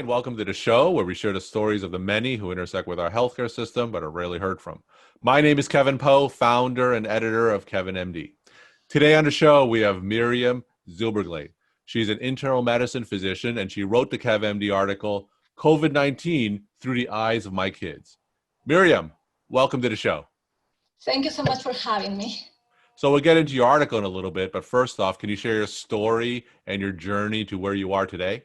and welcome to the show where we share the stories of the many who intersect with our healthcare system but are rarely heard from. My name is Kevin Poe, founder and editor of Kevin MD. Today on the show, we have Miriam Zilberglade. She's an internal medicine physician, and she wrote the KevMD article, COVID-19 Through the Eyes of My Kids. Miriam, welcome to the show. Thank you so much for having me. So we'll get into your article in a little bit, but first off, can you share your story and your journey to where you are today?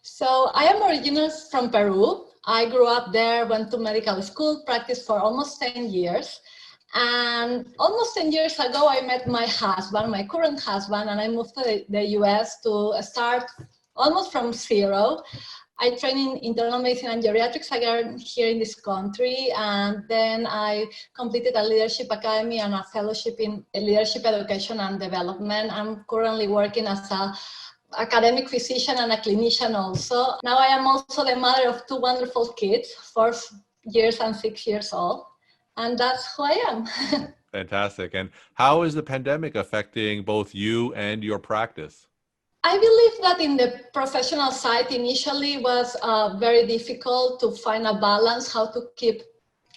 So I am originally from Peru. I grew up there, went to medical school, practiced for almost 10 years. And almost 10 years ago, I met my husband, my current husband, and I moved to the US to start almost from zero. I trained in internal medicine and geriatrics again here in this country, and then I completed a leadership academy and a fellowship in leadership education and development. I'm currently working as an academic physician and a clinician also. Now I am also the mother of two wonderful kids, 4 years and 6 years old, and that's who I am. Fantastic. And how is the pandemic affecting both you and your practice? I believe that in the professional side, initially was very difficult to find a balance, how to keep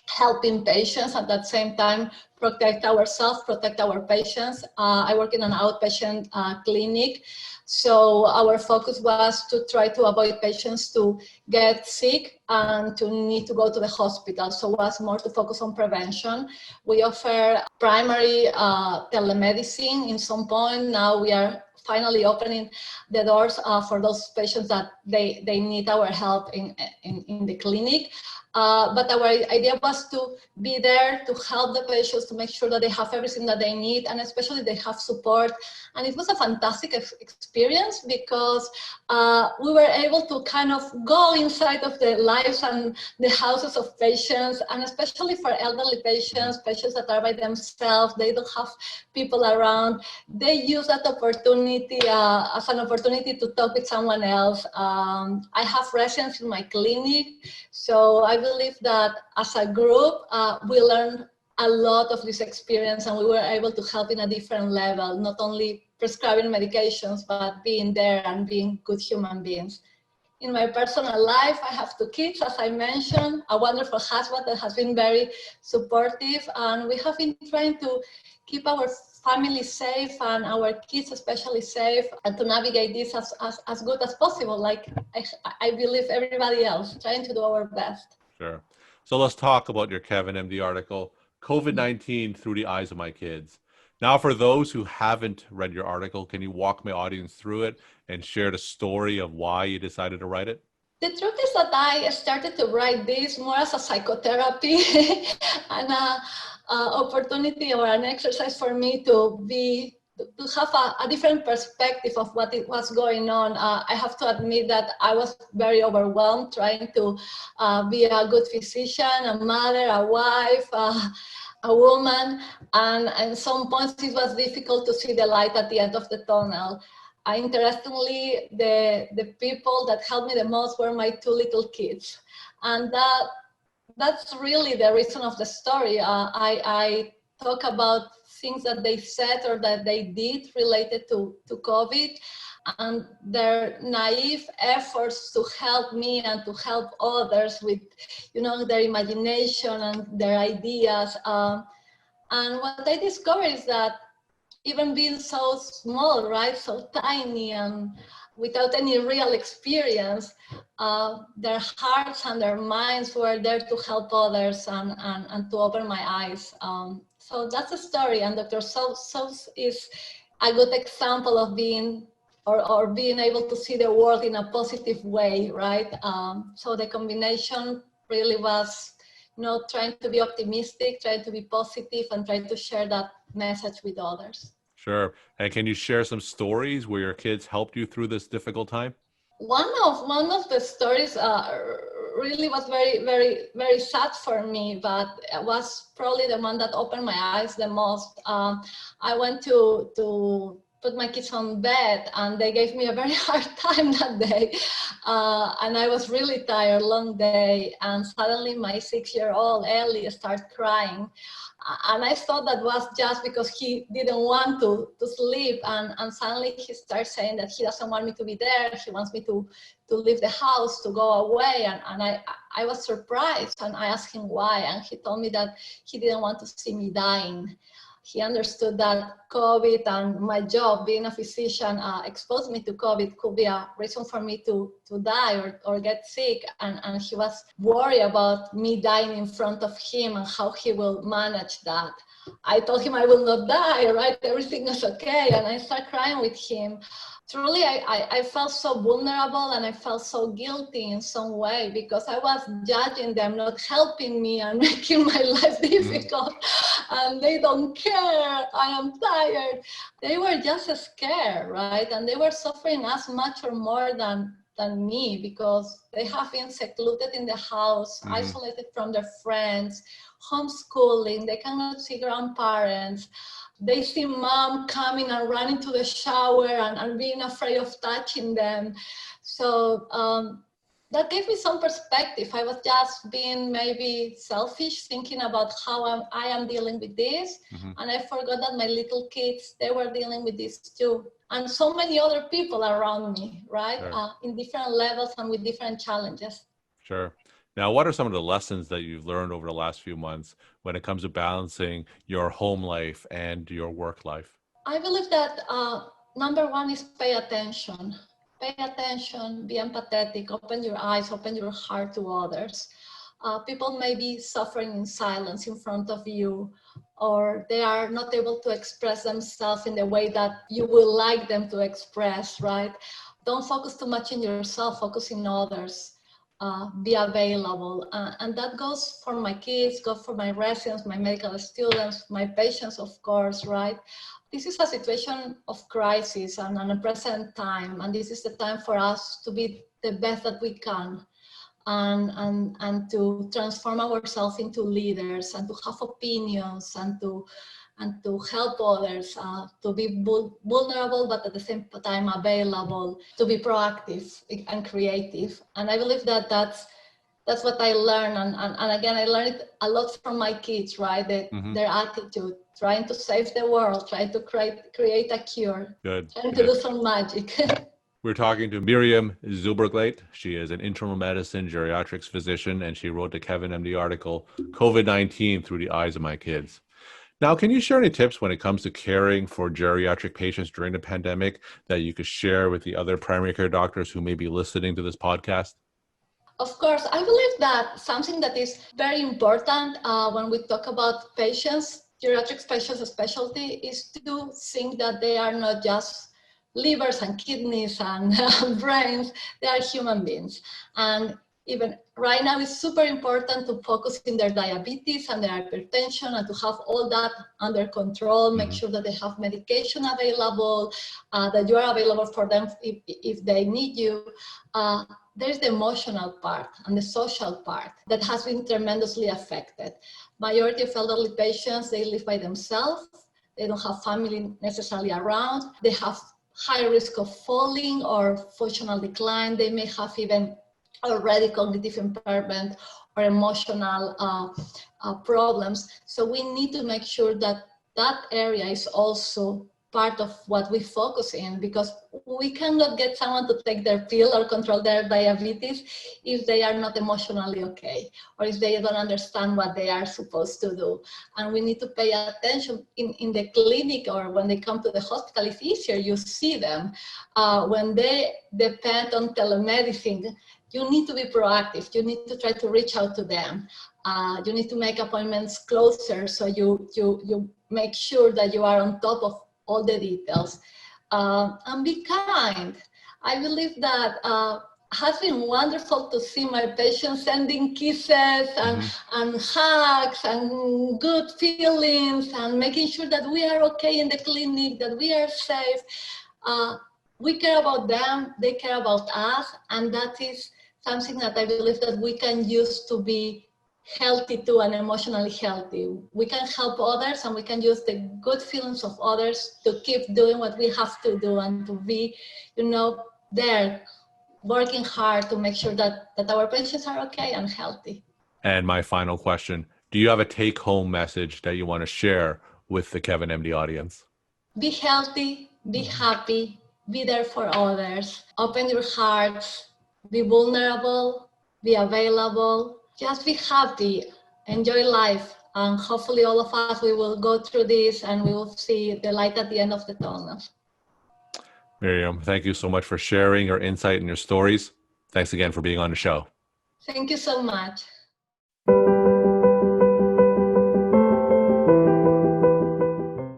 helping patients at that same time, protect ourselves, protect our patients. I work in an outpatient clinic. So our focus was to try to avoid patients to get sick and to need to go to the hospital. So it was more to focus on prevention. We offer primary telemedicine in some point. Now we are finally opening the doors for those patients that they need our help in the clinic. But our idea was to be there to help the patients, to make sure that they have everything that they need, and especially they have support. And it was a fantastic experience because we were able to kind of go inside of the lives and the houses of patients, and especially for elderly patients, patients that are by themselves, they don't have people around. They use that opportunity as an opportunity to talk with someone else. I have residents in my clinic, so I believe that as a group, we learned a lot of this experience, and we were able to help in a different level, not only prescribing medications, but being there and being good human beings. In my personal life, I have 2 kids, as I mentioned, a wonderful husband that has been very supportive, and we have been trying to keep our family safe and our kids especially safe, and to navigate this as good as possible, like I believe everybody else, trying to do our best. Sure. So let's talk about your Kevin MD article, COVID-19 Through the Eyes of My Kids. Now, for those who haven't read your article, can you walk my audience through it and share the story of why you decided to write it? The truth is that I started to write this more as a psychotherapy and an opportunity or an exercise for me to have a different perspective of what it was going on. I have to admit that I was very overwhelmed trying to be a good physician, a mother, a wife, a woman, and at some points it was difficult to see the light at the end of the tunnel. Interestingly, the people that helped me the most were my 2 little kids, and that's really the reason of the story. I talk about things that they said or that they did related to COVID, and their naive efforts to help me and to help others with, their imagination and their ideas. And what I discovered is that even being so small, right, so tiny and without any real experience, their hearts and their minds were there to help others and to open my eyes. So that's a story, and Dr. Sos is a good example of being or being able to see the world in a positive way, right? So the combination really was, trying to be optimistic, trying to be positive, and trying to share that message with others. Sure. And can you share some stories where your kids helped you through this difficult time? One of the stories really was very, very, very sad for me, but it was probably the one that opened my eyes the most. I went to put my kids on bed, and they gave me a very hard time that day. And I was really tired, long day. And suddenly my 6-year-old Ellie started crying. And I thought that was just because he didn't want to sleep. And suddenly he started saying that he doesn't want me to be there. He wants me to leave the house, to go away. And I was surprised, and I asked him why. And he told me that he didn't want to see me dying. He understood that COVID and my job, being a physician, exposed me to COVID, could be a reason for me to die or get sick. And he was worried about me dying in front of him and how he will manage that. I told him I will not die, right? Everything is okay. And I started crying with him. Truly, I felt so vulnerable, and I felt so guilty in some way, because I was judging them, not helping me and making my life difficult. And they don't care. I am tired. They were just scared, right? And they were suffering as much or more than me, because they have been secluded in the house, isolated from their friends, homeschooling. They cannot see grandparents. They see mom coming and running to the shower and being afraid of touching them. So that gave me some perspective. I was just being maybe selfish, thinking about how I am dealing with this. And I forgot that my little kids, they were dealing with this too. And so many other people around me, right? Sure. In different levels and with different challenges. Sure. Now, what are some of the lessons that you've learned over the last few months when it comes to balancing your home life and your work life? I believe that number one is pay attention. Pay attention, be empathetic, open your eyes, open your heart to others. People may be suffering in silence in front of you, or they are not able to express themselves in the way that you would like them to express, right? Don't focus too much in yourself, focus in others. Be available. And that goes for my kids, goes for my residents, my medical students, my patients, of course, right? This is a situation of crisis and a present time, and this is the time for us to be the best that we can, and to transform ourselves into leaders, and to have opinions, and to help others, to be vulnerable, but at the same time available, to be proactive and creative. And I believe that that's what I learned. And again, I learned it a lot from my kids, right? Their attitude, trying to save the world, trying to create a cure, Good. trying to do some magic. We're talking to Miriam Zubergleit. She is an internal medicine geriatrics physician, and she wrote the Kevin MD article, COVID-19 Through the Eyes of My Kids. Now, can you share any tips when it comes to caring for geriatric patients during the pandemic that you could share with the other primary care doctors who may be listening to this podcast? Of course, I believe that something that is very important when we talk about patients, geriatric patients' specialty, is to think that they are not just livers and kidneys and brains, they are human beings. And even right now, it's super important to focus in their diabetes and their hypertension, and to have all that under control, make sure that they have medication available, that you are available for them if they need you. There's the emotional part and the social part that has been tremendously affected. Majority of elderly patients, they live by themselves. They don't have family necessarily around. They have high risk of falling or functional decline. They may have even already cognitive impairment or emotional problems. So we need to make sure that that area is also part of what we focus in, because we cannot get someone to take their pill or control their diabetes if they are not emotionally okay, or if they don't understand what they are supposed to do. And we need to pay attention in the clinic, or when they come to the hospital, it's easier, you see them. When they depend on telemedicine, you need to be proactive. You need to try to reach out to them. You need to make appointments closer, so you make sure that you are on top of all the details, and be kind. I believe that has been wonderful to see my patients sending kisses and hugs and good feelings, and making sure that we are okay in the clinic, that we are safe. We care about them, they care about us, and that is something that I believe that we can use to be healthy too and emotionally healthy. We can help others and we can use the good feelings of others to keep doing what we have to do and to be, there working hard to make sure that our patients are okay and healthy. And my final question, do you have a take-home message that you want to share with the Kevin MD audience? Be healthy, be happy, be there for others. Open your hearts, be vulnerable, be available. Just be happy, enjoy life. And hopefully all of us, we will go through this and we will see the light at the end of the tunnel. Miriam, thank you so much for sharing your insight and your stories. Thanks again for being on the show. Thank you so much.